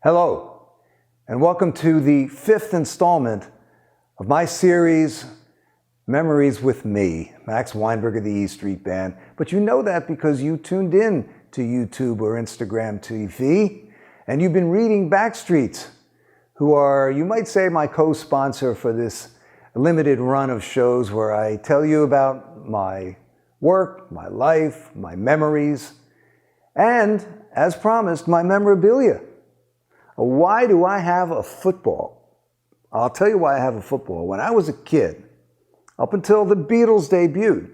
Hello, and welcome to the fifth installment of my series, Memories with Me, Max Weinberg of the E Street Band. But you know that because you tuned in to YouTube or Instagram TV, and you've been reading Backstreets, who are, you might say, my co-sponsor for this limited run of shows where I tell you about my work, my life, my memories, and, as promised, my memorabilia. Why do I have a football? I'll tell you why I have a football. When I was a kid, up until the Beatles debuted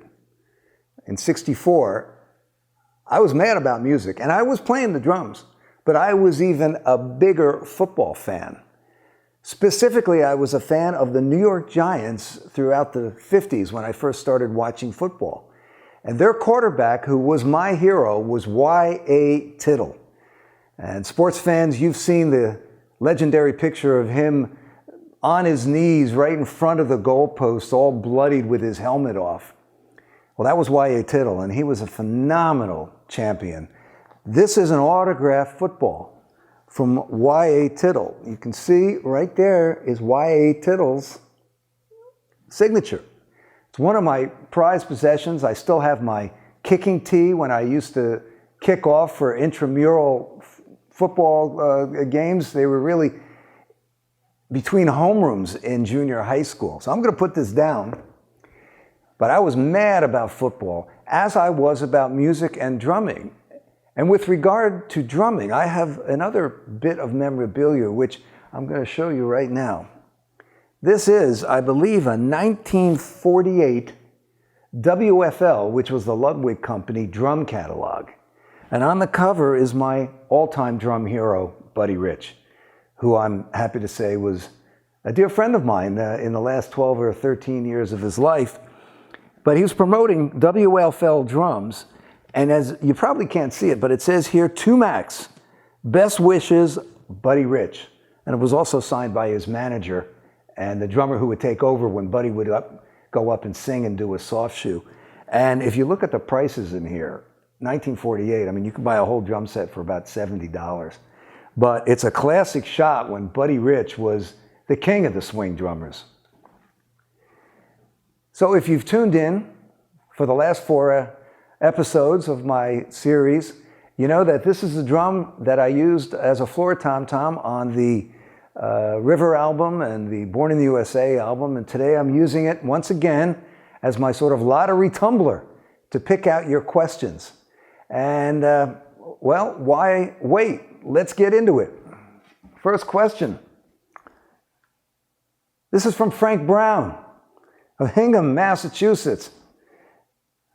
in '64, I was mad about music, and I was playing the drums, but I was even a bigger football fan. Specifically, I was a fan of the New York Giants throughout the 50s when I first started watching football. And their quarterback, who was my hero, was Y.A. Tittle. And sports fans, you've seen the legendary picture of him on his knees right in front of the goalpost, all bloodied with his helmet off. Well, that was Y.A. Tittle, and he was a phenomenal champion. This is an autographed football from Y.A. Tittle. You can see right there is Y.A. Tittle's signature. It's one of my prized possessions. I still have my kicking tee when I used to kick off for intramural football games. They were really between homerooms in junior high school. So I'm going to put this down. But I was mad about football, as I was about music and drumming. And with regard to drumming, I have another bit of memorabilia, which I'm going to show you right now. This is, I believe, a 1948 WFL, which was the Ludwig Company drum catalog. And on the cover is my all-time drum hero, Buddy Rich, who I'm happy to say was a dear friend of mine in the last 12 or 13 years of his life. But he was promoting WFL drums, and as you probably can't see it, but it says here, to Max, best wishes, Buddy Rich. And it was also signed by his manager and the drummer who would take over when Buddy would go up and sing and do a soft shoe. And if you look at the prices in here, 1948, I mean, you can buy a whole drum set for about $70. But it's a classic shot when Buddy Rich was the king of the swing drummers. So if you've tuned in for the last 4 episodes of my series, you know that this is the drum that I used as a floor tom-tom on the River album and the Born in the USA album. And today I'm using it once again as my sort of lottery tumbler to pick out your questions. And, well, why wait? Let's get into it. First question. This is from Frank Brown of Hingham, Massachusetts.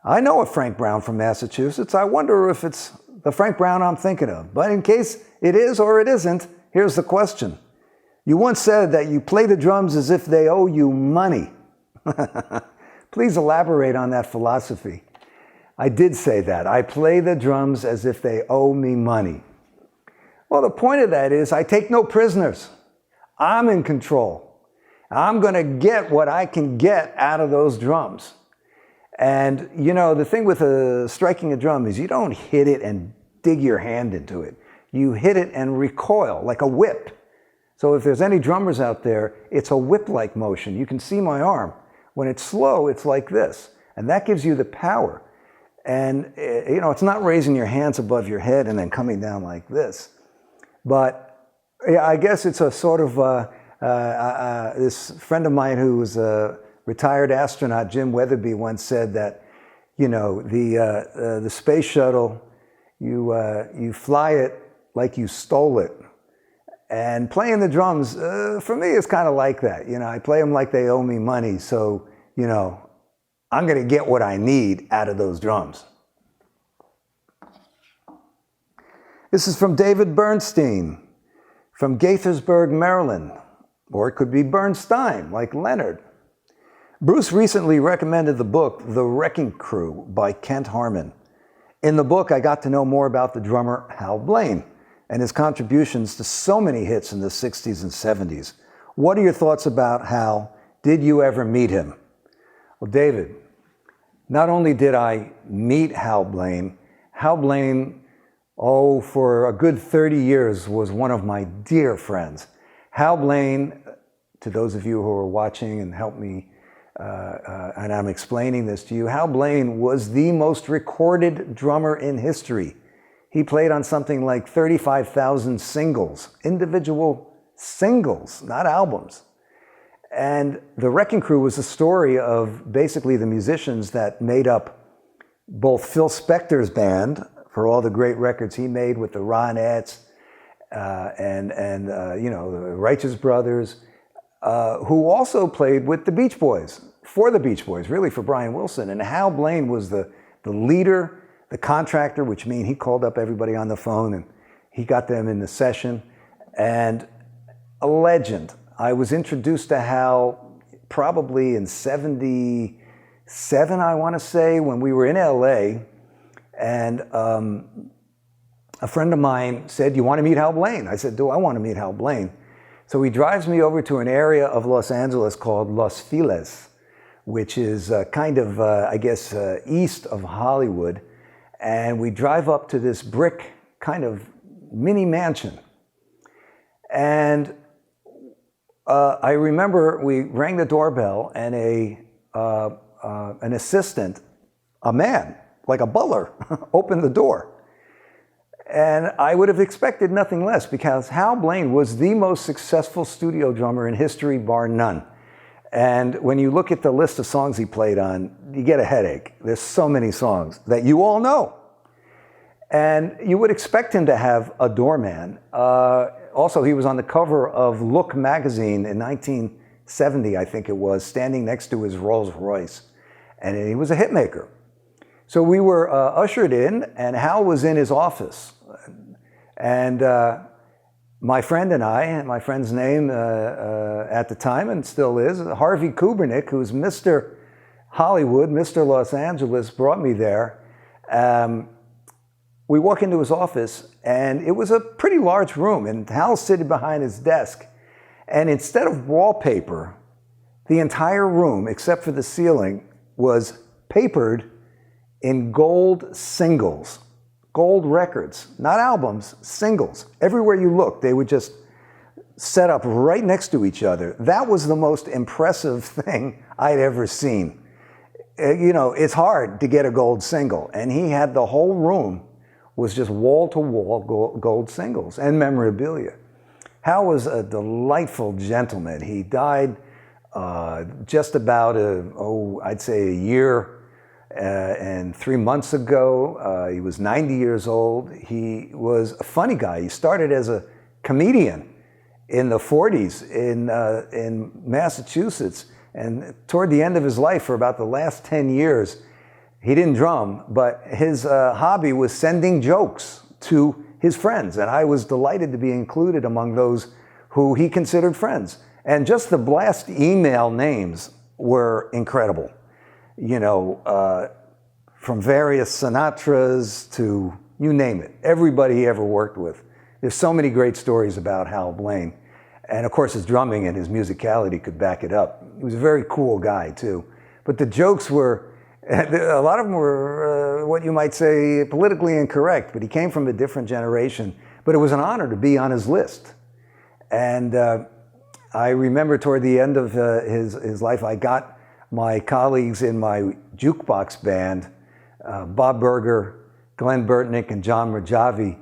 I know a Frank Brown from Massachusetts. I wonder if it's the Frank Brown I'm thinking of. But in case it is or it isn't, here's the question. You once said that you play the drums as if they owe you money. Please elaborate on that philosophy. I did say that. I play the drums as if they owe me money. Well, the point of that is I take no prisoners. I'm in control. I'm going to get what I can get out of those drums. And, you know, the thing with striking a drum is you don't hit it and dig your hand into it. You hit it and recoil like a whip. So if there's any drummers out there, it's a whip-like motion. You can see my arm. When it's slow, it's like this. And that gives you the power. And, you know, it's not raising your hands above your head and then coming down like this. But yeah, I guess it's a sort of, this friend of mine who was a retired astronaut, Jim Weatherby, once said that, you know, the space shuttle, you fly it like you stole it. And playing the drums, for me, is kind of like that. You know, I play them like they owe me money. So, you know, I'm going to get what I need out of those drums. This is from David Bernstein from Gaithersburg, Maryland. Or it could be Bernstein, like Leonard. Bruce recently recommended the book, The Wrecking Crew by Kent Harmon. In the book, I got to know more about the drummer Hal Blaine and his contributions to so many hits in the 60s and 70s. What are your thoughts about Hal? Did you ever meet him? Well, David, not only did I meet Hal Blaine for a good 30 years was one of my dear friends. Hal Blaine, to those of you who are watching and help me, and I'm explaining this to you, Hal Blaine was the most recorded drummer in history. He played on something like 35,000 singles, individual singles, not albums. And the Wrecking Crew was a story of basically the musicians that made up both Phil Spector's band for all the great records he made with the Ronettes and the Righteous Brothers, who also played with the Beach Boys, for the Beach Boys, really for Brian Wilson. And Hal Blaine was the leader, the contractor, which means he called up everybody on the phone and he got them in the session. And a legend. I was introduced to Hal probably in 77, I want to say, when we were in LA. And a friend of mine said, "You want to meet Hal Blaine?" I said, "Do I want to meet Hal Blaine?" So he drives me over to an area of Los Angeles called Los Feliz, which is kind of, east of Hollywood. And we drive up to this brick kind of mini mansion. And I remember we rang the doorbell and an assistant, a man, like a butler, opened the door. And I would have expected nothing less because Hal Blaine was the most successful studio drummer in history, bar none. And when you look at the list of songs he played on, you get a headache. There's so many songs that you all know. And you would expect him to have a doorman. Also, he was on the cover of Look magazine in 1970, I think it was, standing next to his Rolls Royce. And he was a hit maker. So we were ushered in, and Hal was in his office. And my friend and I, and my friend's name at the time, and still is, Harvey Kubernick, who's Mr. Hollywood, Mr. Los Angeles, brought me there. We walk into his office, and it was a pretty large room, and Hal's sitting behind his desk. And instead of wallpaper, the entire room, except for the ceiling, was papered in gold singles, gold records, not albums, singles. Everywhere you look, they would just set up right next to each other. That was the most impressive thing I'd ever seen. It's hard to get a gold single, and he had the whole room was just wall-to-wall gold singles and memorabilia. Hal was a delightful gentleman. He died just about, I'd say a year and 3 months ago. He was 90 years old. He was a funny guy. He started as a comedian in the 40s in Massachusetts. And toward the end of his life, for about the last 10 years, he didn't drum, but his hobby was sending jokes to his friends. And I was delighted to be included among those who he considered friends. And just the blast email names were incredible. From various Sinatras to you name it, everybody he ever worked with. There's so many great stories about Hal Blaine. And of course, his drumming and his musicality could back it up. He was a very cool guy, too. But the jokes were, a lot of them were what you might say politically incorrect, but he came from a different generation. But it was an honor to be on his list. And I remember toward the end of his life, I got my colleagues in my jukebox band, Bob Berger, Glenn Burtnick, and John Rajavi,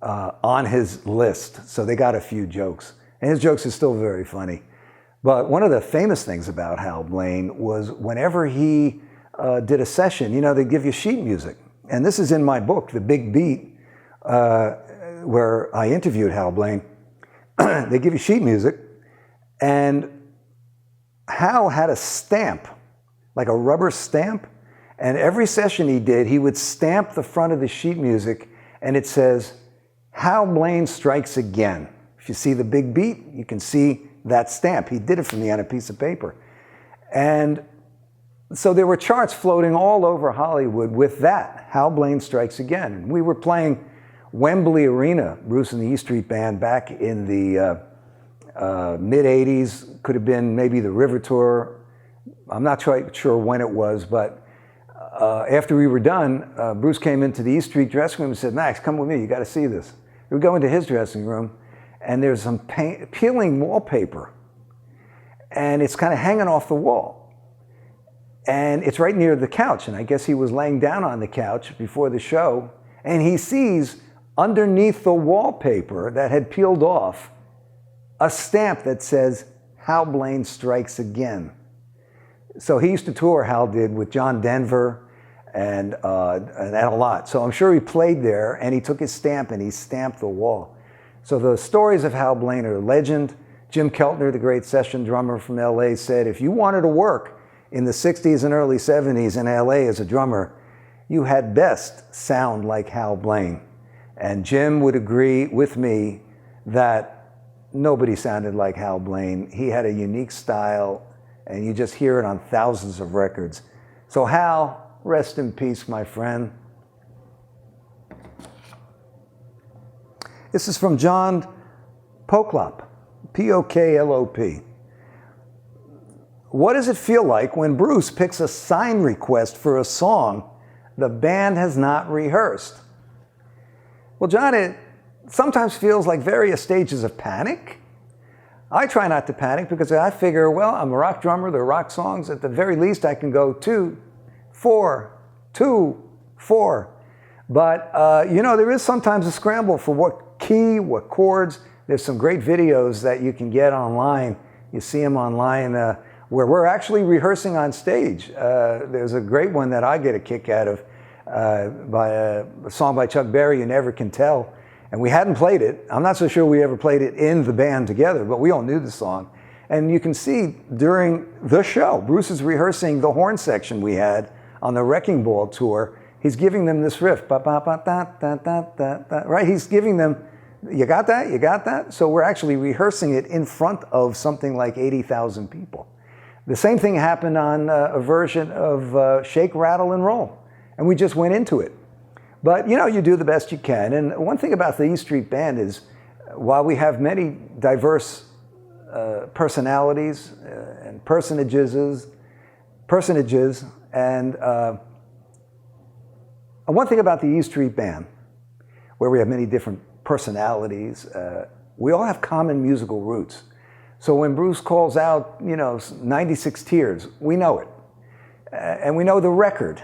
on his list. So they got a few jokes. And his jokes are still very funny. But one of the famous things about Hal Blaine was whenever he did a session, they give you sheet music. And this is in my book, The Big Beat, where I interviewed Hal Blaine. They give you sheet music, and Hal had a stamp, like a rubber stamp, and every session he did, he would stamp the front of the sheet music, and it says, "Hal Blaine Strikes Again." If you see The Big Beat, you can see that stamp. He did it for me on a piece of paper. And so there were charts floating all over Hollywood with that, Hal Blaine Strikes Again. And we were playing Wembley Arena, Bruce and the E Street Band, back in the mid-'80s. Could have been maybe the River Tour. I'm not quite sure when it was, but after we were done, Bruce came into the E Street dressing room and said, "Max, come with me, you got to see this." We go into his dressing room, and there's some peeling wallpaper, and it's kind of hanging off the wall. And it's right near the couch, and I guess he was laying down on the couch before the show, and he sees underneath the wallpaper that had peeled off a stamp that says, "Hal Blaine Strikes Again." So he used to tour, Hal did, with John Denver and a lot. So I'm sure he played there, and he took his stamp and he stamped the wall. So the stories of Hal Blaine are legend. Jim Keltner, the great session drummer from LA, said if you wanted to work in the 60s and early 70s in LA as a drummer, you had best sound like Hal Blaine. And Jim would agree with me that nobody sounded like Hal Blaine. He had a unique style, and you just hear it on thousands of records. So Hal, rest in peace, my friend. This is from John Poklop, P-O-K-L-O-P. What does it feel like when Bruce picks a sign request for a song the band has not rehearsed? Well, John, it sometimes feels like various stages of panic. I try not to panic because I figure, well, I'm a rock drummer, they're rock songs. At the very least, I can go 2, 4, 2, 4. But, there is sometimes a scramble for what key, what chords. There's some great videos that you can get online. You see them online where we're actually rehearsing on stage. There's a great one that I get a kick out of by a song by Chuck Berry, "You Never Can Tell." And we hadn't played it. I'm not so sure we ever played it in the band together, but we all knew the song. And you can see during the show, Bruce is rehearsing the horn section we had on the Wrecking Ball tour. He's giving them this riff, ba ba ba da da da da da, right? He's giving them, you got that? You got that? So we're actually rehearsing it in front of something like 80,000 people. The same thing happened on a version of Shake, Rattle, and Roll. And we just went into it. But, you do the best you can. And one thing about the E Street Band is, while we have many diverse personalities and personages, and one thing about the E Street Band, where we have many different personalities, we all have common musical roots. So when Bruce calls out, 96 Tears, we know it. And we know the record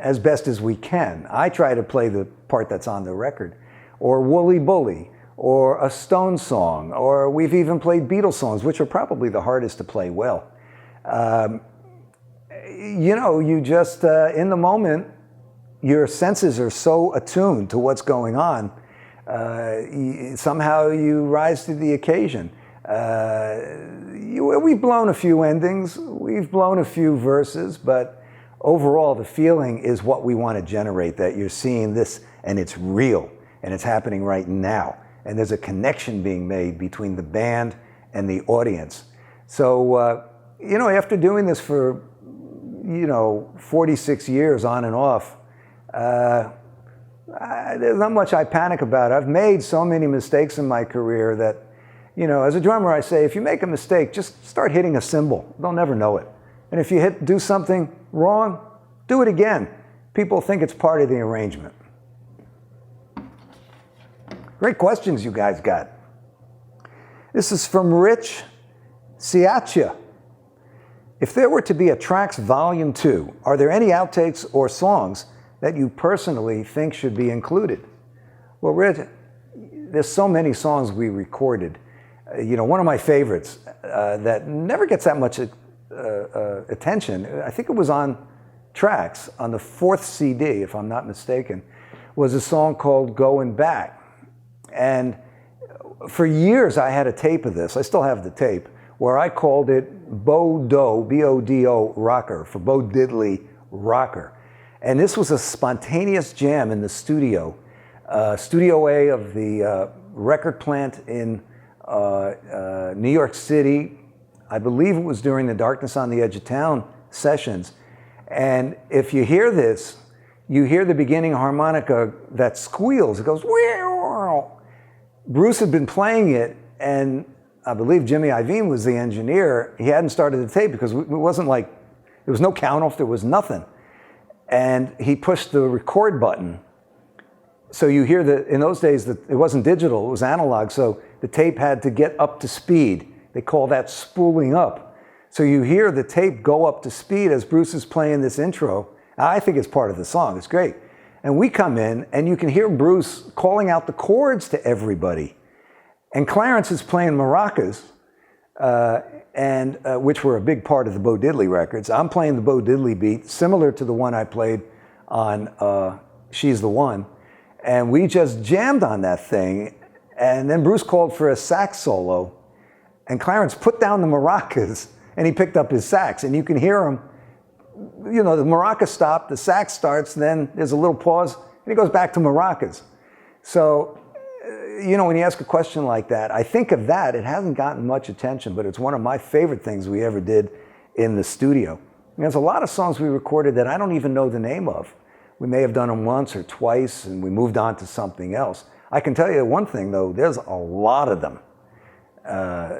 as best as we can. I try to play the part that's on the record, or Wooly Bully, or a Stone song, or we've even played Beatles songs, which are probably the hardest to play well. You just, in the moment, your senses are so attuned to what's going on, somehow you rise to the occasion. We've blown a few endings, we've blown a few verses, but overall, the feeling is what we want to generate, that you're seeing this and it's real and it's happening right now. And there's a connection being made between the band and the audience. So, after doing this for, 46 years on and off, there's not much I panic about. I've made so many mistakes in my career that, as a drummer, I say, if you make a mistake, just start hitting a cymbal. They'll never know it. And if you do something wrong, do it again. People think it's part of the arrangement. Great questions you guys got. This is from Rich Siacha. If there were to be a Tracks Volume 2, are there any outtakes or songs that you personally think should be included? Well, Rich, there's so many songs we recorded. One of my favorites that never gets that much attention, I think it was on Tracks, on the 4th CD, if I'm not mistaken, was a song called Going Back. And for years I had a tape of this, I still have the tape, where I called it Bo-Do, B-O-D-O, Rocker, for Bo Diddley Rocker. And this was a spontaneous jam in the studio, Studio A of the record plant in New York City. I believe it was during the Darkness on the Edge of Town sessions. And if you hear this, you hear the beginning harmonica that squeals. It goes, "Wow." Bruce had been playing it, and I believe Jimmy Iovine was the engineer. He hadn't started the tape because it wasn't like, there was no count off, there was nothing. and he pushed the record button. So you hear in those days, it wasn't digital, it was analog, so the tape had to get up to speed. They call that spooling up. So you hear the tape go up to speed as Bruce is playing this intro. I think it's part of the song, it's great. And we come in, and you can hear Bruce calling out the chords to everybody. And Clarence is playing maracas, which were a big part of the Bo Diddley records. I'm playing the Bo Diddley beat, similar to the one I played on She's the One. And we just jammed on that thing. And then Bruce called for a sax solo. And Clarence put down the maracas, and he picked up his sax. And you can hear him, you know, the maraca stopped, the sax starts, then there's a little pause, and he goes back to maracas. So, you know, when you ask a question like that, I think of that. It hasn't gotten much attention, but it's one of my favorite things we ever did in the studio. There's a lot of songs we recorded that I don't even know the name of. We may have done them once or twice, and we moved on to something else. I can tell you one thing, though, there's a lot of them.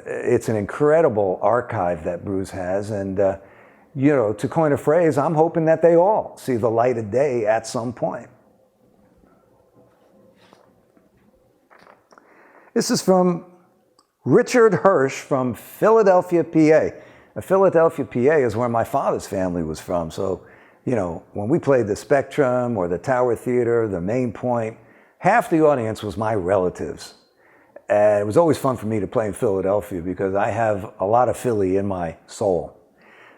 It's an incredible archive that Bruce has, and you know, to coin a phrase, I'm hoping that they all see the light of day at some point. This is from Richard Hirsch from Philadelphia, PA. Now, Philadelphia, PA is where my father's family was from. So, you know, when we played the Spectrum or the Tower Theater, the Main Point, half the audience was my relatives. And it was always fun for me to play in Philadelphia because I have a lot of Philly in my soul.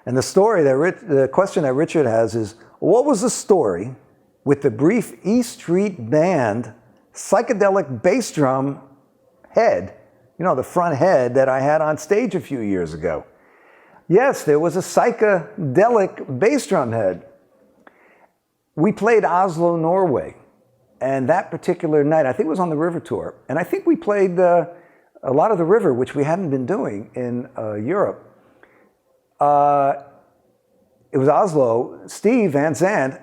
And the question that Richard has is, what was the story with the brief E Street Band psychedelic bass drum head, you know, the front head that I had on stage a few years ago? Yes, there was a psychedelic bass drum head. We played Oslo, Norway. And that particular night, I think it was on the River Tour, and I think we played a lot of the River, which we hadn't been doing in Europe. It was Oslo. Steve Van Zandt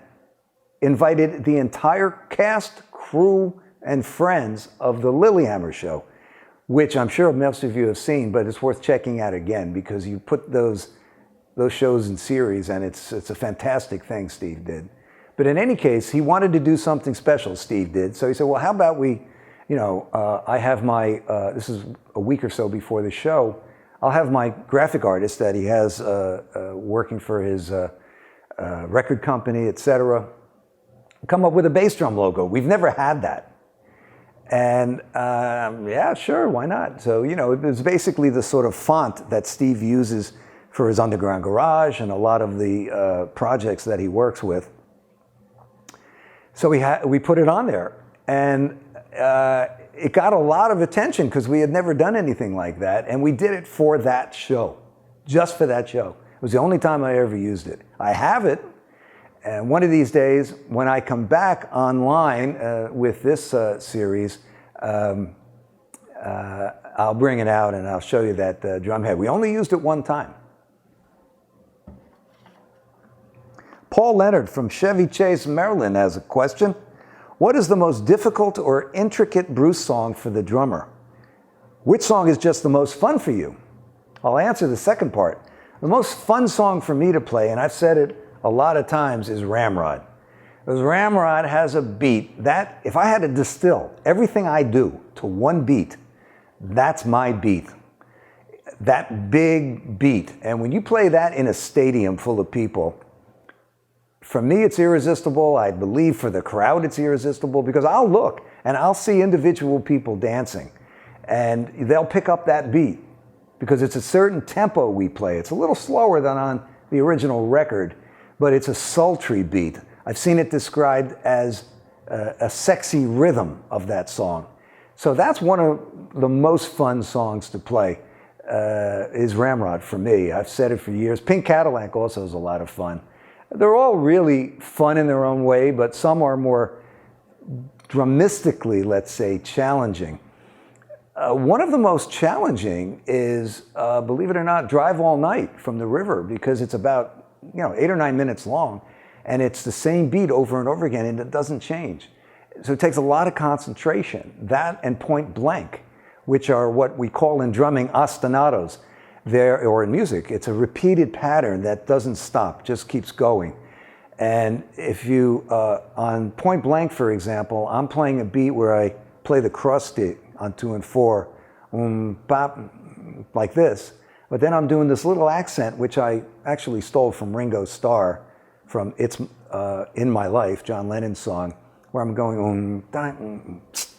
invited the entire cast, crew, and friends of the Lilyhammer show, which I'm sure most of you have seen, but it's worth checking out again because you put those shows in series, and it's a fantastic thing Steve did. But in any case, he wanted to do something special, Steve did. So he said, well, how about we, you know, I have my, this is a week or so before the show, I'll have my graphic artist that he has working for his record company, etc., come up with a bass drum logo. We've never had that. And yeah, sure, why not? So, you know, it was basically the sort of font that Steve uses for his Underground Garage and a lot of the projects that he works with. So we put it on there, and it got a lot of attention because we had never done anything like that, and we did it for that show, just for that show. It was the only time I ever used it. I have it, and one of these days, when I come back online with this series, I'll bring it out and I'll show you that drum head. We only used it one time. Paul Leonard from Chevy Chase, Maryland has a question. What is the most difficult or intricate Bruce song for the drummer? Which song is just the most fun for you? I'll answer the second part. The most fun song for me to play, and I've said it a lot of times, is Ramrod. Because Ramrod has a beat that, if I had to distill everything I do to one beat, that's my beat. That big beat. And when you play that in a stadium full of people, for me, it's irresistible. I believe for the crowd, it's irresistible because I'll look and I'll see individual people dancing and they'll pick up that beat because it's a certain tempo we play. It's a little slower than on the original record, but it's a sultry beat. I've seen it described as a sexy rhythm of that song. So that's one of the most fun songs to play is Ramrod for me. I've said it for years. Pink Cadillac also is a lot of fun. They're all really fun in their own way, but some are more drumistically, let's say, challenging. One of the most challenging is, believe it or not, Drive All Night from the River, because it's about 8 or 9 minutes long, and it's the same beat over and over again, and it doesn't change. So it takes a lot of concentration. That and Point Blank, which are what we call in drumming ostinatos. Or in music, it's a repeated pattern that doesn't stop, just keeps going. And if you, on Point Blank, for example, I'm playing a beat where I play the cross stick on 2 and 4, bop, like this. But then I'm doing this little accent, which I actually stole from Ringo Starr, from It's In My Life, John Lennon's song, where I'm going, It's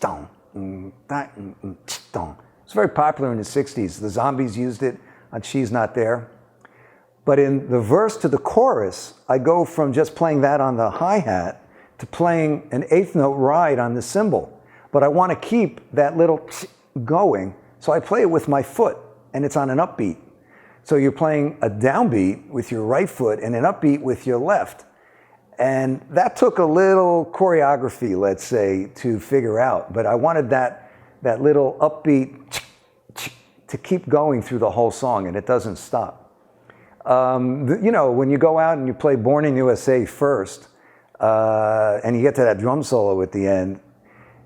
very popular in the 60s. The Zombies used it on She's Not There. But in the verse to the chorus, I go from just playing that on the hi-hat to playing an 8th note ride on the cymbal. But I want to keep that little going, so I play it with my foot, and it's on an upbeat. So you're playing a downbeat with your right foot and an upbeat with your left. And that took a little choreography, let's say, to figure out. But I wanted that little upbeat to keep going through the whole song, and it doesn't stop. You know, when you go out and you play Born in USA first, and you get to that drum solo at the end,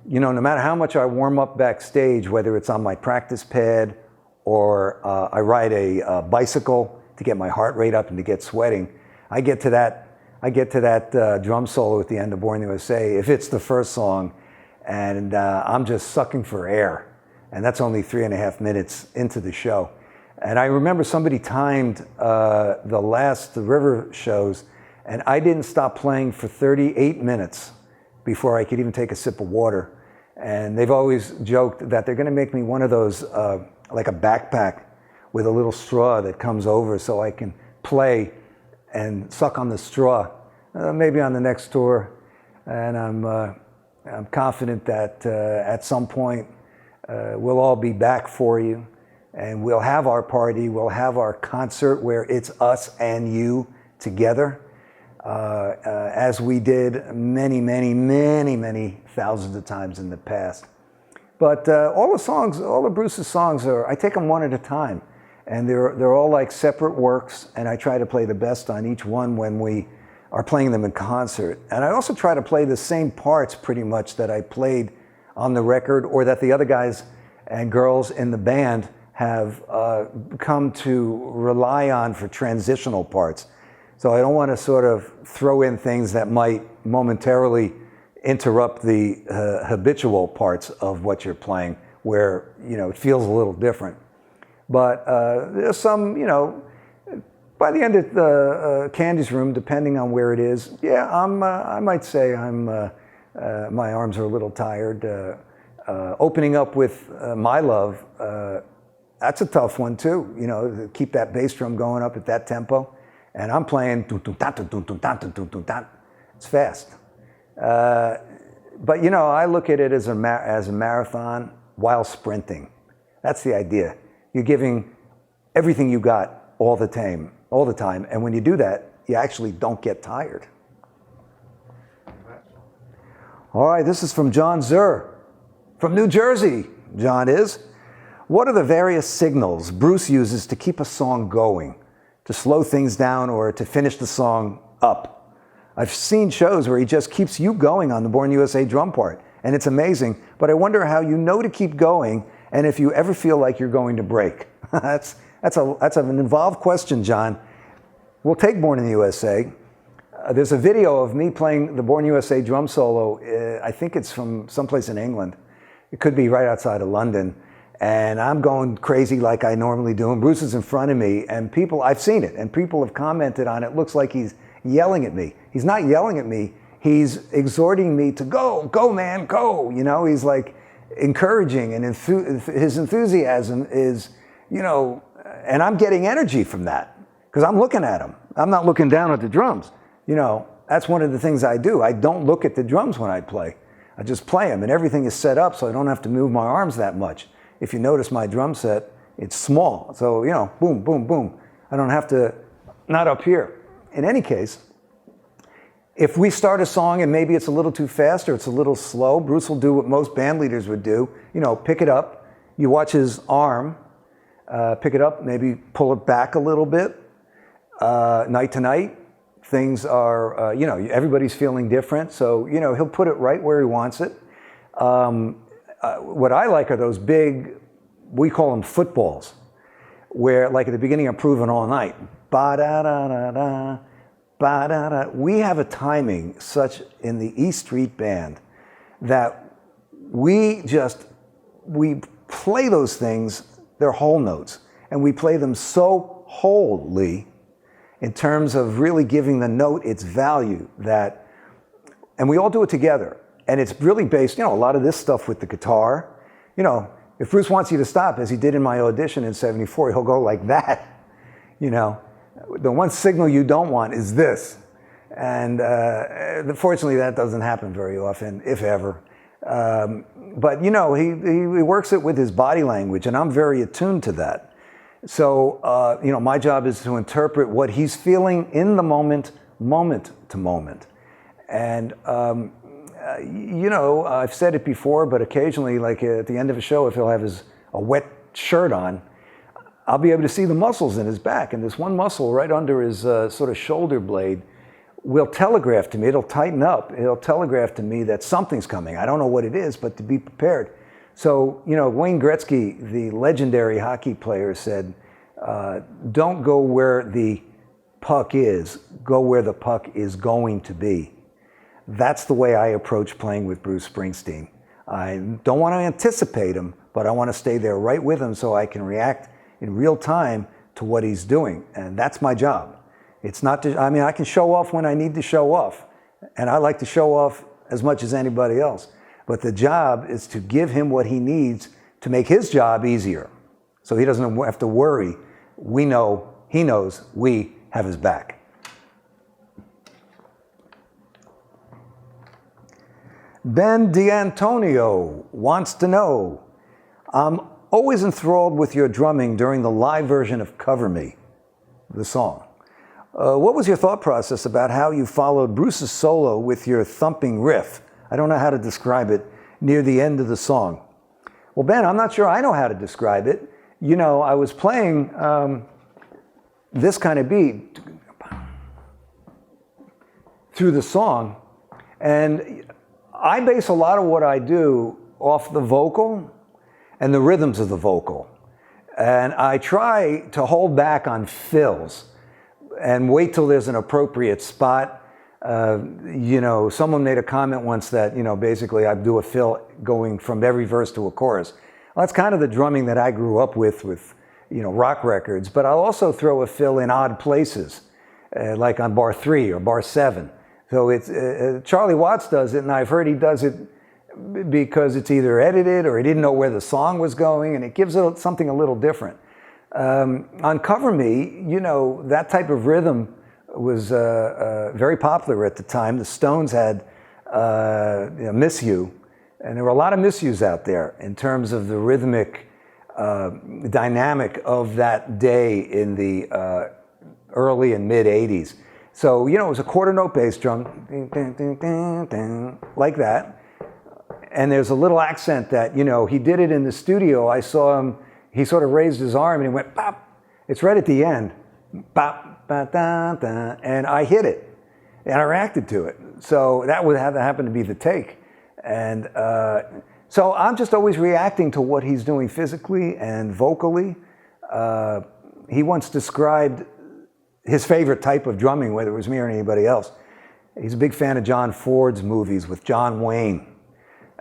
you know, no matter how much I warm up backstage, whether it's on my practice pad or I ride a bicycle to get my heart rate up and to get sweating, I get to that drum solo at the end of Born in USA, if it's the first song, and I'm just sucking for air. And that's only 3.5 minutes into the show. And I remember somebody timed the River shows, and I didn't stop playing for 38 minutes before I could even take a sip of water. And they've always joked that they're gonna make me one of those, like a backpack with a little straw that comes over so I can play and suck on the straw, maybe on the next tour. And I'm confident that at some point we'll all be back for you. And we'll have our party, we'll have our concert where it's us and you together, as we did many thousands of times in the past. But all of Bruce's songs I take them one at a time. And they're all like separate works, and I try to play the best on each one when we are playing them in concert. And I also try to play the same parts pretty much that I played on the record, or that the other guys and girls in the band have come to rely on for transitional parts. So I don't want to sort of throw in things that might momentarily interrupt the habitual parts of what you're playing, where, you know, it feels a little different. But there's some, you know, by the end of the Candy's Room, depending on where it is, yeah, I might say my arms are a little tired. Opening up with My Love, that's a tough one too, you know, to keep that bass drum going up at that tempo. And I'm playing, it's fast. But you know, I look at it as a marathon while sprinting. That's the idea. You're giving everything you got all the time. And when you do that, you actually don't get tired. All right, this is from John Zur, from New Jersey, John is. What are the various signals Bruce uses to keep a song going, to slow things down or to finish the song up? I've seen shows where he just keeps you going on the Born USA drum part, and it's amazing, but I wonder how you know to keep going and if you ever feel like you're going to break. That's an involved question, John. We'll take Born in the USA. There's a video of me playing the Born USA drum solo. I think it's from someplace in England. It could be right outside of London. And I'm going crazy like I normally do. And Bruce is in front of me. And I've seen it. And people have commented on it. Looks like he's yelling at me. He's not yelling at me. He's exhorting me to go, man, go. You know, he's like encouraging. And his enthusiasm is, you know, and I'm getting energy from that. Because I'm looking at him. I'm not looking down at the drums. You know, that's one of the things I do. I don't look at the drums when I play. I just play them, and everything is set up so I don't have to move my arms that much. If you notice my drum set, it's small. So, you know, boom, boom, boom. I don't have to, not up here. In any case, if we start a song and maybe it's a little too fast or it's a little slow, Bruce will do what most band leaders would do. You know, pick it up. You watch his arm, pick it up, maybe pull it back a little bit. Night to night. Things are, you know, everybody's feeling different. So, you know, he'll put it right where he wants it. What I like are those big, we call them footballs, where like at the beginning of Proven All Night, ba-da-da-da-da, ba-da-da. We have a timing such in the E Street Band that we play those things, they're whole notes, and we play them so wholly in terms of really giving the note its value that, and we all do it together. And it's really based, a lot of this stuff with the guitar. If Bruce wants you to stop, as he did in my audition in '74, he'll go like that. The one signal you don't want is this. And fortunately, that doesn't happen very often, if ever. But, he works it with his body language, and I'm very attuned to that. So, my job is to interpret what he's feeling in the moment, moment to moment. And, I've said it before, but occasionally, like at the end of a show, if he'll have a wet shirt on, I'll be able to see the muscles in his back. And this one muscle right under his sort of shoulder blade will telegraph to me, it'll tighten up, it'll telegraph to me that something's coming. I don't know what it is, but to be prepared. So, Wayne Gretzky, the legendary hockey player, said, don't go where the puck is, go where the puck is going to be. That's the way I approach playing with Bruce Springsteen. I don't want to anticipate him, but I want to stay there right with him so I can react in real time to what he's doing. And that's my job. It's not to, I can show off when I need to show off. And I like to show off as much as anybody else. But the job is to give him what he needs to make his job easier. So he doesn't have to worry. We know, he knows, we have his back. Ben D'Antonio wants to know, I'm always enthralled with your drumming during the live version of Cover Me, the song. What was your thought process about how you followed Bruce's solo with your thumping riff? I don't know how to describe it, near the end of the song. Well, Ben, I'm not sure I know how to describe it. I was playing this kind of beat through the song, and I base a lot of what I do off the vocal and the rhythms of the vocal. And I try to hold back on fills and wait till there's an appropriate spot. Someone made a comment once that, basically I do a fill going from every verse to a chorus. Well, that's kind of the drumming that I grew up with rock records. But I'll also throw a fill in odd places, like on bar 3 or bar 7. So it's Charlie Watts does it, and I've heard he does it because it's either edited or he didn't know where the song was going, and it gives it something a little different. On Cover Me, that type of rhythm was very popular at the time. The Stones had Miss You, and there were a lot of Miss Yous out there in terms of the rhythmic dynamic of that day in the early and mid 80s. So, it was a quarter note bass drum, like that. And there's a little accent that, he did it in the studio. I saw him, he sort of raised his arm and he went, pop. It's right at the end. Pop, ba, da, da, and I hit it. And I reacted to it. So that would have to happen to be the take. And so I'm just always reacting to what he's doing physically and vocally. He once described his favorite type of drumming, whether it was me or anybody else. He's a big fan of John Ford's movies with John Wayne.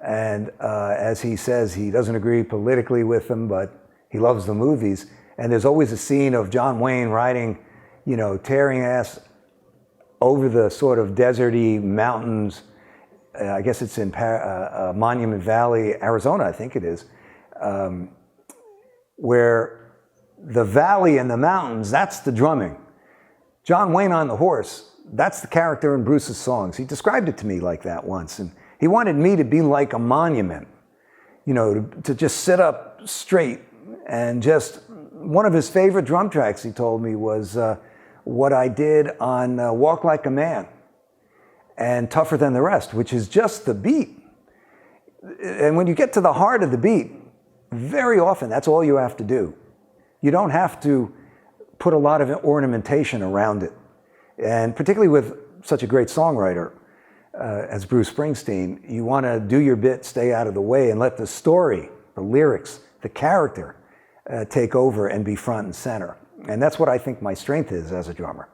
And as he says, he doesn't agree politically with them, but he loves the movies. And there's always a scene of John Wayne riding, tearing ass over the sort of deserty mountains. I guess it's in Monument Valley, Arizona, I think it is, where the valley and the mountains, that's the drumming. John Wayne on the horse, that's the character in Bruce's songs. He described it to me like that once. And he wanted me to be like a monument, to just sit up straight. And just one of his favorite drum tracks, he told me, was what I did on Walk Like a Man and Tougher Than the Rest, which is just the beat. And when you get to the heart of the beat, very often that's all you have to do. You don't have to put a lot of ornamentation around it. And particularly with such a great songwriter as Bruce Springsteen, you want to do your bit, stay out of the way, and let the story, the lyrics, the character take over and be front and center. And that's what I think my strength is as a drummer.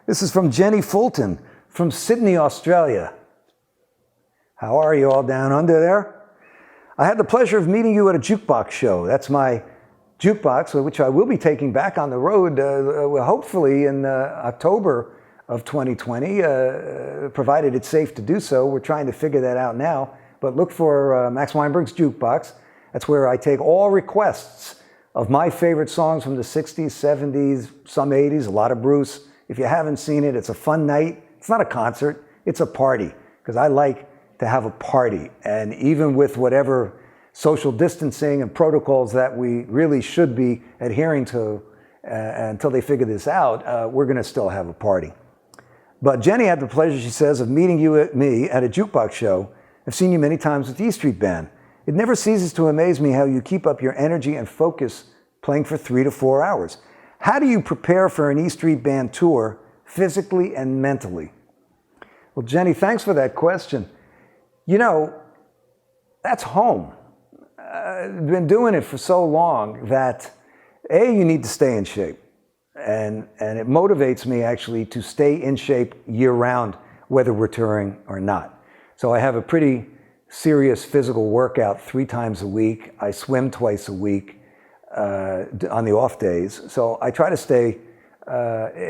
This is from Jenny Fulton from Sydney, Australia. How are you all down under there? I had the pleasure of meeting you at a jukebox show. That's my jukebox, which I will be taking back on the road, hopefully in October of 2020, provided it's safe to do so. We're trying to figure that out now. But look for Max Weinberg's Jukebox. That's where I take all requests of my favorite songs from the 60s, 70s, some 80s, a lot of Bruce. If you haven't seen it, it's a fun night. It's not a concert, it's a party, because I like to have a party. And even with whatever social distancing and protocols that we really should be adhering to until they figure this out, we're going to still have a party. But Jenny had the pleasure, she says, of meeting me at a jukebox show. I've seen you many times with the E Street Band. It never ceases to amaze me how you keep up your energy and focus playing for 3 to 4 hours. How do you prepare for an E Street Band tour physically and mentally? Well, Jenny, thanks for that question. You know, that's home. I've been doing it for so long that, A, you need to stay in shape. And it motivates me actually to stay in shape year-round, whether we're touring or not. So I have a pretty serious physical workout 3 times a week. I swim twice a week on the off days. So I try to stay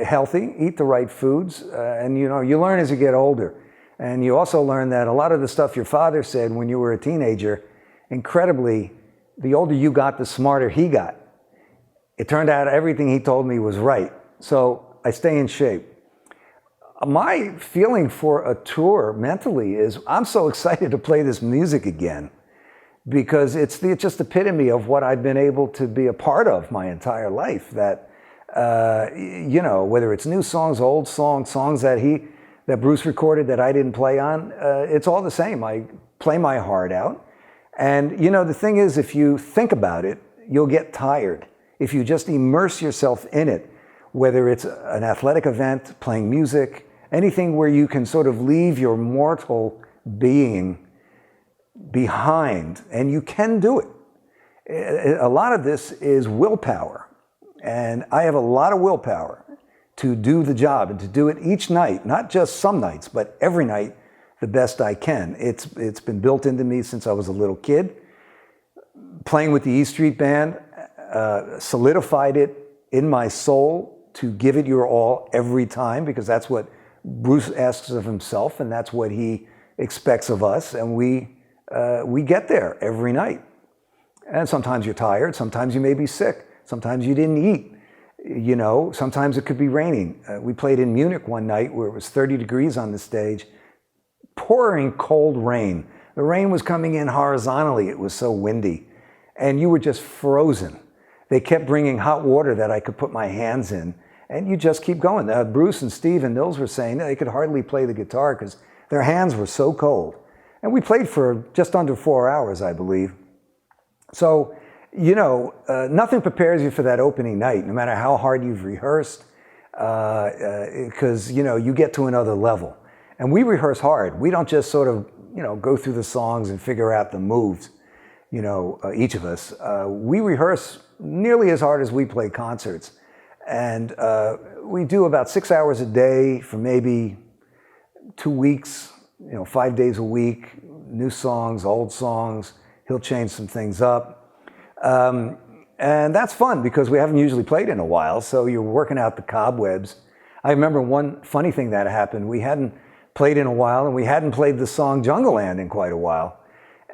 healthy, eat the right foods, and you know, you learn as you get older. And you also learn that a lot of the stuff your father said when you were a teenager, incredibly, the older you got, the smarter he got. It turned out everything he told me was right. So I stay in shape. My feeling for a tour mentally is I'm so excited to play this music again, because it's just the epitome of what I've been able to be a part of my entire life. That, you know, whether it's new songs, old songs, songs that Bruce recorded that I didn't play on, it's all the same. I play my heart out. And, you know, the thing is, if you think about it, you'll get tired. If you just immerse yourself in it, whether it's an athletic event, playing music, anything where you can sort of leave your mortal being behind, and you can do it. A lot of this is willpower, and I have a lot of willpower to do the job and to do it each night, not just some nights, but every night the best I can. It's been built into me since I was a little kid. Playing with the E Street Band solidified it in my soul to give it your all every time, because that's what Bruce asks of himself, and that's what he expects of us, and we get there every night. And sometimes you're tired, sometimes you may be sick, sometimes you didn't eat, you know, sometimes it could be raining. We played in Munich one night where it was 30 degrees on the stage, pouring cold rain. The rain was coming in horizontally, it was so windy, and you were just frozen. They kept bringing hot water that I could put my hands in, and you just keep going. Bruce and Steve and Nils were saying they could hardly play the guitar because their hands were so cold. And we played for just under 4 hours, I believe. So, you know, nothing prepares you for that opening night, no matter how hard you've rehearsed, because, you know, you get to another level. And we rehearse hard. We don't just sort of, you know, go through the songs and figure out the moves, you know, each of us. We rehearse nearly as hard as we play concerts. And we do about 6 hours a day for maybe 2 weeks, you know, 5 days a week, new songs, old songs. He'll change some things up. And that's fun because we haven't usually played in a while, so you're working out the cobwebs. I remember one funny thing that happened. We hadn't played in a while, and we hadn't played the song Jungle Land in quite a while.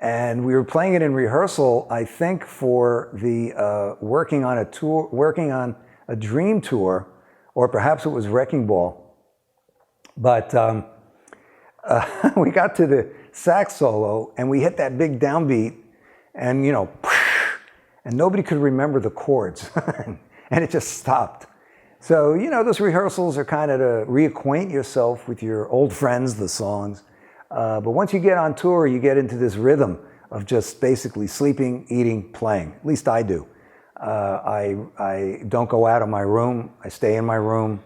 And we were playing it in rehearsal, I think, for the working on a Dream tour, or perhaps it was Wrecking Ball. But we got to the sax solo, and we hit that big downbeat, and, you know, and nobody could remember the chords, and it just stopped. So, you know, those rehearsals are kind of to reacquaint yourself with your old friends, the songs. But once you get on tour, you get into this rhythm of just basically sleeping, eating, playing. At least I do. I don't go out of my room. I stay in my room.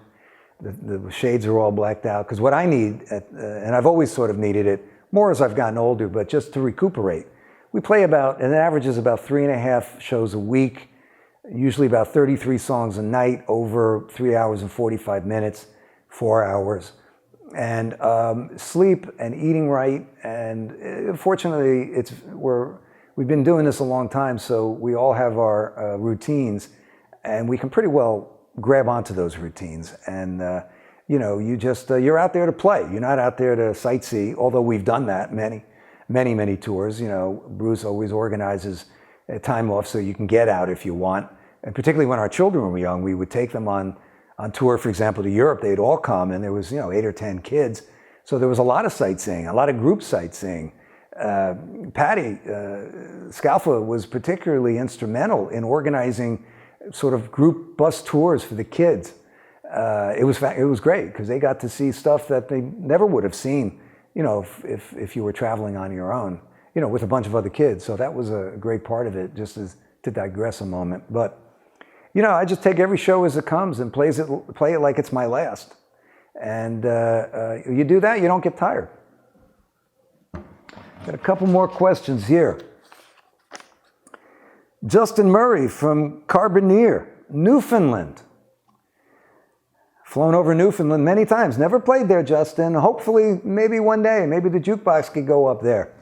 The shades are all blacked out. Because what I need, and I've always sort of needed it, more as I've gotten older, but just to recuperate. We play about, an average is about 3.5 shows a week, usually about 33 songs a night over 3 hours and 45 minutes 4 hours, and sleep and eating right. And fortunately, we've been doing this a long time, so we all have our routines, and we can pretty well grab onto those routines. And you're out there to play. You're not out there to sightsee, although we've done that many tours. Bruce always organizes time off so you can get out if you want. And particularly when our children were young, we would take them on tour, for example, to Europe. They'd all come, and there was 8 or 10 kids. So there was a lot of sightseeing, a lot of group sightseeing. Patty Scalfa was particularly instrumental in organizing sort of group bus tours for the kids. It was great because they got to see stuff that they never would have seen, if you were traveling on your own, with a bunch of other kids. So that was a great part of it, just as to digress a moment. But, I just take every show as it comes and play it like it's my last. And you do that, you don't get tired. Got a couple more questions here. Justin Murray from Carbonear, Newfoundland. Flown over Newfoundland many times. Never played there, Justin. Hopefully, maybe one day, maybe the jukebox could go up there.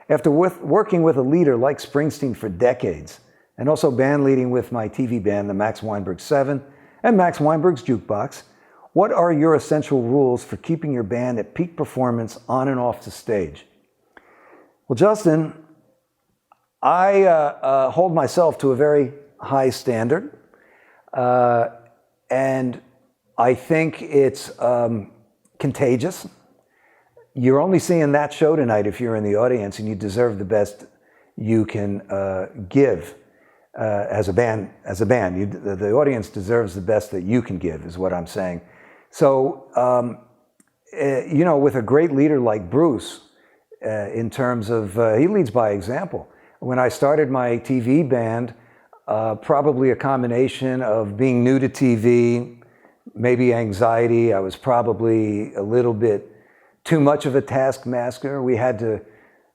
After working with a leader like Springsteen for decades, and also band leading with my TV band, the Max Weinberg 7, and Max Weinberg's Jukebox, what are your essential rules for keeping your band at peak performance on and off the stage? Well, Justin, I hold myself to a very high standard, and I think it's contagious. You're only seeing that show tonight if you're in the audience, and you deserve the best you can give as a band. The audience deserves the best that you can give, is what I'm saying. So, with a great leader like Bruce, in terms of, he leads by example. When I started my TV band, probably a combination of being new to TV, maybe anxiety. I was probably a little bit too much of a taskmaster. We had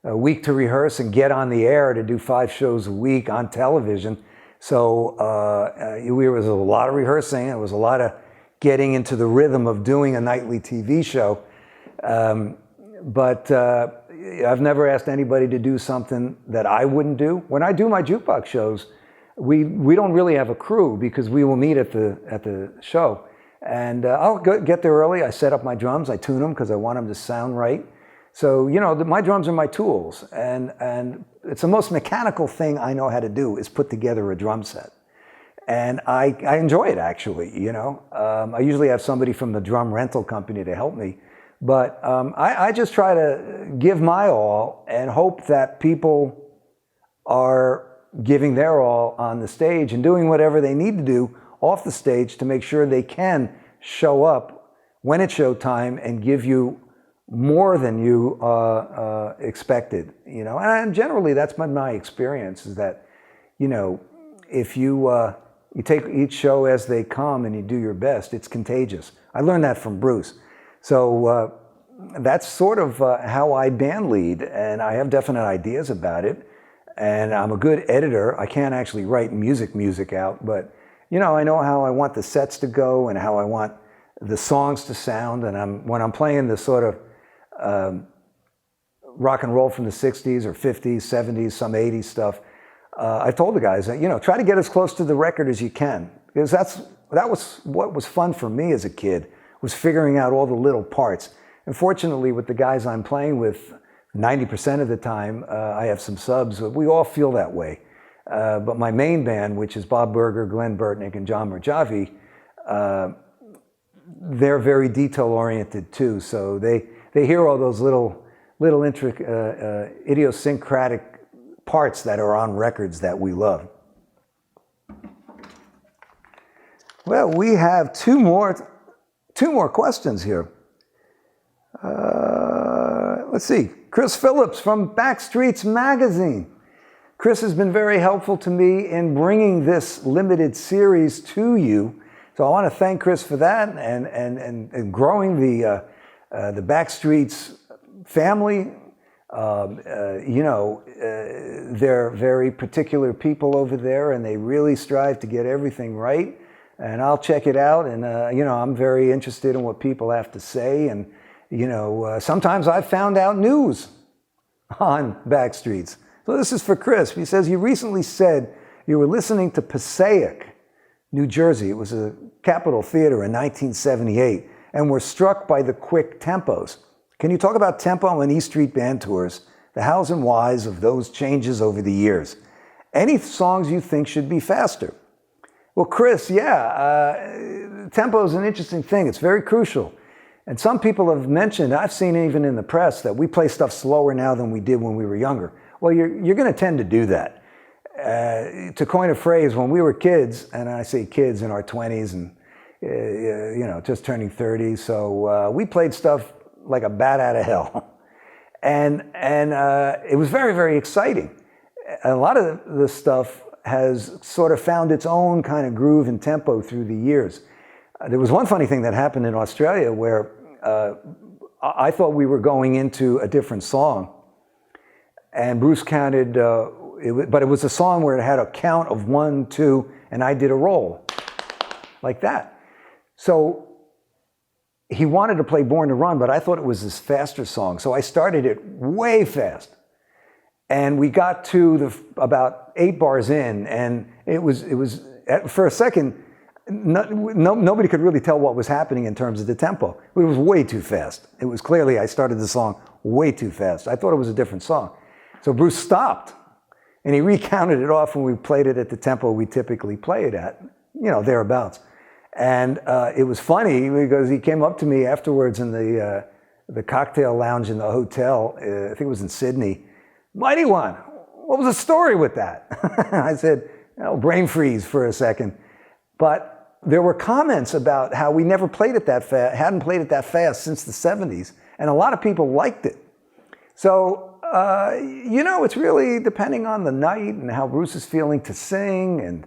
a week to rehearse and get on the air to do 5 shows a week on television. So there was a lot of rehearsing. It was a lot of getting into the rhythm of doing a nightly TV show. But I've never asked anybody to do something that I wouldn't do. When I do my jukebox shows, we don't really have a crew because we will meet at the show. And I'll get there early. I set up my drums. I tune them because I want them to sound right. So, my drums are my tools. And it's the most mechanical thing I know how to do is put together a drum set. And I enjoy it, actually, I usually have somebody from the drum rental company to help me. But I just try to give my all and hope that people are giving their all on the stage and doing whatever they need to do off the stage to make sure they can show up when it's showtime and give you more than you expected, And generally, that's my experience is that, if you take each show as they come and you do your best, it's contagious. I learned that from Bruce. So that's sort of how I band lead, and I have definite ideas about it. And I'm a good editor. I can't actually write music out, but I know how I want the sets to go and how I want the songs to sound. And when I'm playing the sort of rock and roll from the 60s or 50s, 70s, some 80s stuff, I told the guys that, try to get as close to the record as you can, because that was what was fun for me as a kid, was figuring out all the little parts. And fortunately, with the guys I'm playing with, 90% of the time, I have some subs. We all feel that way. But my main band, which is Bob Berger, Glenn Burtnick, and John Murjavi, they're very detail-oriented too. So they hear all those little idiosyncratic parts that are on records that we love. Well, we have two more questions here. Let's see. Chris Phillips from Backstreets Magazine. Chris has been very helpful to me in bringing this limited series to you. So I want to thank Chris for that and growing the Backstreets family. They're very particular people over there, and they really strive to get everything right. and I'll check it out. And, I'm very interested in what people have to say. And, sometimes I've found out news on Backstreets. So this is for Chris. He says, you recently said you were listening to Passaic, New Jersey. It was a Capitol Theater in 1978, and were struck by the quick tempos. Can you talk about tempo and E Street Band tours, the hows and whys of those changes over the years? Any songs you think should be faster? Well, Chris, tempo is an interesting thing. It's very crucial. And some people have mentioned, I've seen even in the press, that we play stuff slower now than we did when we were younger. Well, you're going to tend to do that. To coin a phrase, when we were kids, and I say kids in our 20s and just turning 30, so we played stuff like a bat out of hell. And it was very, very exciting. A lot of the stuff has sort of found its own kind of groove and tempo through the years. There was one funny thing that happened in Australia where I thought we were going into a different song, and Bruce counted, but it was a song where it had a count of 1, 2, and I did a roll like that. So he wanted to play Born to Run, but I thought it was this faster song, so I started it way fast. And we got to about 8 bars in, and it was for a second, nobody could really tell what was happening in terms of the tempo. It was way too fast. It was clearly I started the song way too fast. I thought it was a different song. So Bruce stopped, and he recounted it off when we played it at the tempo we typically play it at, thereabouts. And it was funny because he came up to me afterwards in the cocktail lounge in the hotel, I think it was in Sydney. Mighty One, what was the story with that? I said, brain freeze for a second. But there were comments about how we never played it that fast, hadn't played it that fast since the 70s, and a lot of people liked it. So, it's really depending on the night and how Bruce is feeling to sing, and,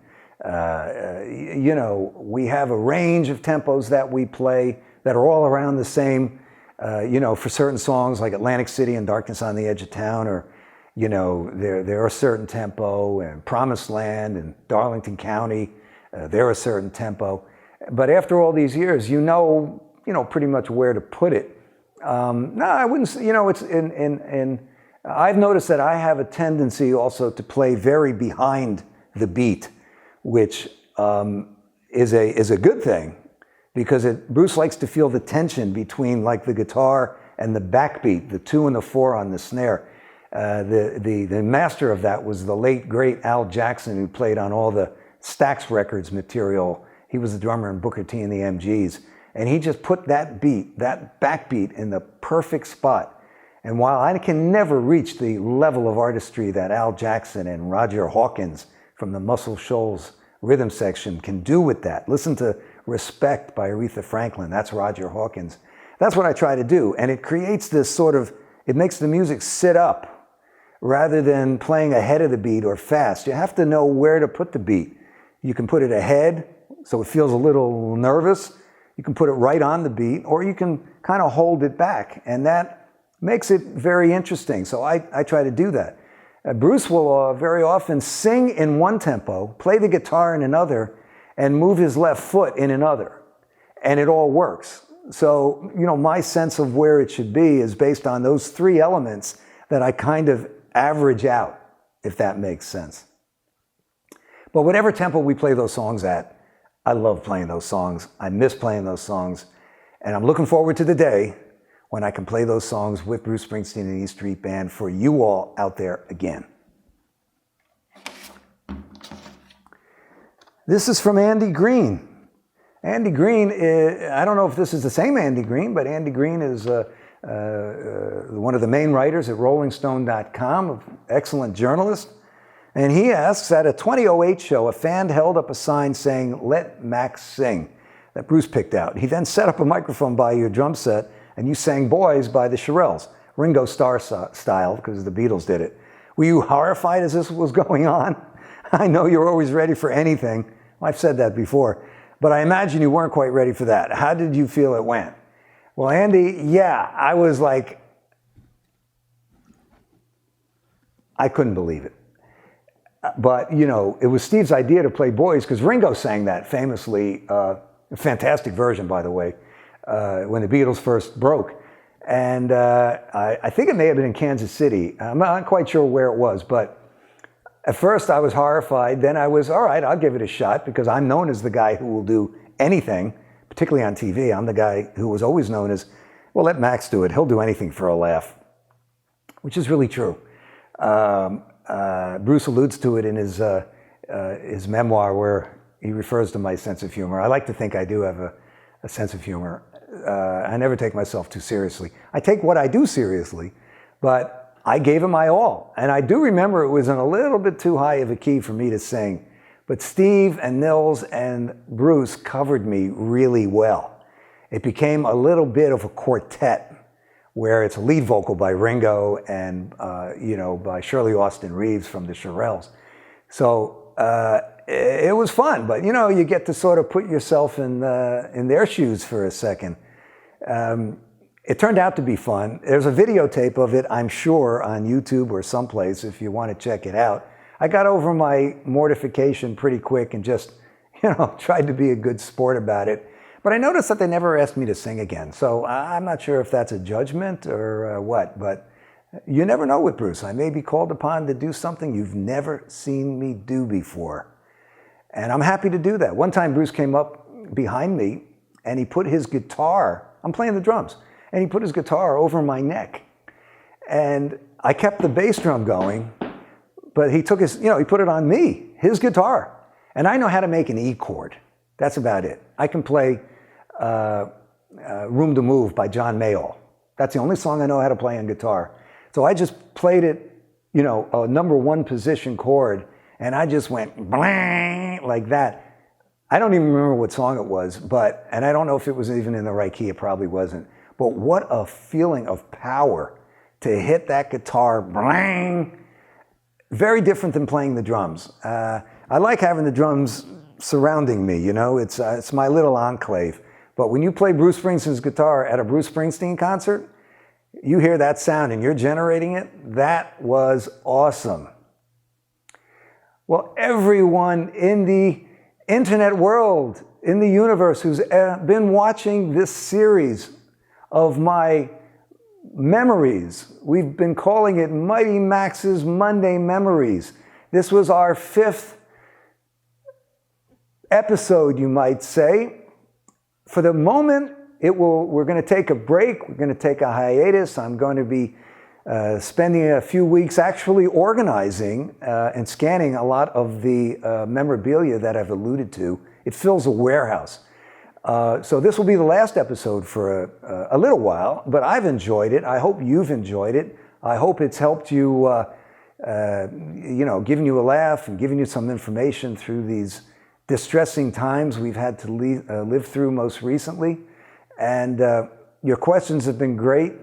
we have a range of tempos that we play that are all around the same, for certain songs like Atlantic City and Darkness on the Edge of Town, or there are certain tempo, and Promised Land and Darlington County, they're a certain tempo. But after all these years, pretty much where to put it. No, I wouldn't say, it's I've noticed that I have a tendency also to play very behind the beat, which is a good thing, because Bruce likes to feel the tension between like the guitar and the backbeat, the 2 and the 4 on the snare. The master of that was the late, great Al Jackson, who played on all the Stax Records material. He was the drummer in Booker T and the MGs. And he just put that beat, that backbeat, in the perfect spot. And while I can never reach the level of artistry that Al Jackson and Roger Hawkins from the Muscle Shoals rhythm section can do with that. Listen to Respect by Aretha Franklin. That's Roger Hawkins. That's what I try to do. And it creates this sort of, it makes the music sit up rather than playing ahead of the beat or fast. You have to know where to put the beat. You can put it ahead so it feels a little nervous. You can put it right on the beat, or you can kind of hold it back. And that makes it very interesting. So I try to do that. Bruce will very often sing in one tempo, play the guitar in another, and move his left foot in another. And it all works. So, my sense of where it should be is based on those 3 elements that I kind of average out, if that makes sense. But whatever tempo we play those songs at, I love playing those songs. I miss playing those songs. And I'm looking forward to the day when I can play those songs with Bruce Springsteen and the E Street Band for you all out there again. This is from Andy Green. Andy Green, I don't know if this is the same Andy Green, but Andy Green is one of the main writers at RollingStone.com, an excellent journalist. And he asks, at a 2008 show, a fan held up a sign saying, "Let Max sing," that Bruce picked out. He then set up a microphone by your drum set, and you sang Boys by the Shirelles, Ringo Starr style, because the Beatles did it. Were you horrified as this was going on? I know you're always ready for anything. I've said that before. But I imagine you weren't quite ready for that. How did you feel it went? Well, Andy, yeah, I was like, I couldn't believe it. But, you know, it was Steve's idea to play Boys because Ringo sang that famously, a fantastic version, by the way, when the Beatles first broke. And I think it may have been in Kansas City. I'm not quite sure where it was, but at first I was horrified. Then I was, all right, I'll give it a shot because I'm known as the guy who will do anything, particularly on TV. I'm the guy who was always known as, well, let Max do it. He'll do anything for a laugh, which is really true. Bruce alludes to it in his memoir where he refers to my sense of humor. I like to think I do have a sense of humor. I never take myself too seriously. I take what I do seriously, but I gave it my all. And I do remember it was in a little bit too high of a key for me to sing. But Steve and Nils and Bruce covered me really well. It became a little bit of a quartet where it's a lead vocal by Ringo and, you know, by Shirley Austin Reeves from the Shirelles. So it was fun, but, you know, you get to sort of put yourself in their shoes for a second. It turned out to be fun. There's a videotape of it, I'm sure, on YouTube or someplace if you want to check it out. I got over my mortification pretty quick and just, you know, tried to be a good sport about it. But I noticed that they never asked me to sing again. So I'm not sure if that's a judgment or what, but you never know with Bruce. I may be called upon to do something you've never seen me do before. And I'm happy to do that. One time Bruce came up behind me and he put his guitar, I'm playing the drums, and he put his guitar over my neck. And I kept the bass drum going, but he took his, you know, he put it on me, his guitar. And I know how to make an E chord. That's about it. I can play Room to Move by John Mayall. That's the only song I know how to play on guitar. So I just played it, you know, a number one position chord, and I just went blang like that. I don't even remember what song it was, but, and I don't know if it was even in the right key, it probably wasn't. But what a feeling of power to hit that guitar, blang. Very different than playing the drums. I like having the drums surrounding me, you know, it's my little enclave. But when you play Bruce Springsteen's guitar at a Bruce Springsteen concert, you hear that sound and you're generating it. That was awesome. Well, everyone in the internet world, in the universe, who's been watching this series of my memories, we've been calling it Mighty Max's Monday Memories. This was our 5th episode, you might say. For the moment, we're going to take a break. We're going to take a hiatus. I'm going to be spending a few weeks actually organizing and scanning a lot of the memorabilia that I've alluded to. It fills a warehouse. So this will be the last episode for a little while, but I've enjoyed it. I hope you've enjoyed it. I hope it's helped you, you know, giving you a laugh and giving you some information through these distressing times we've had to live through most recently. And your questions have been great.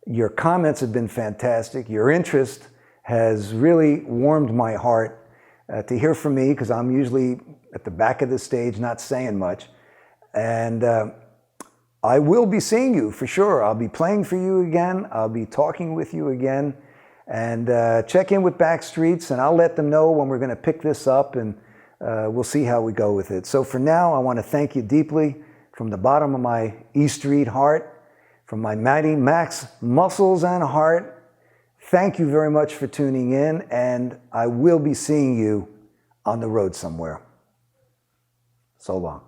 Your comments have been fantastic. Your interest has really warmed my heart to hear from me, because I'm usually at the back of the stage, not saying much. And I will be seeing you for sure. I'll be playing for you again. I'll be talking with you again. And check in with Backstreets, and I'll let them know when we're going to pick this up, and we'll see how we go with it. So for now, I want to thank you deeply from the bottom of my E Street heart, from my Mighty Max muscles and heart. Thank you very much for tuning in, and I will be seeing you on the road somewhere. So long.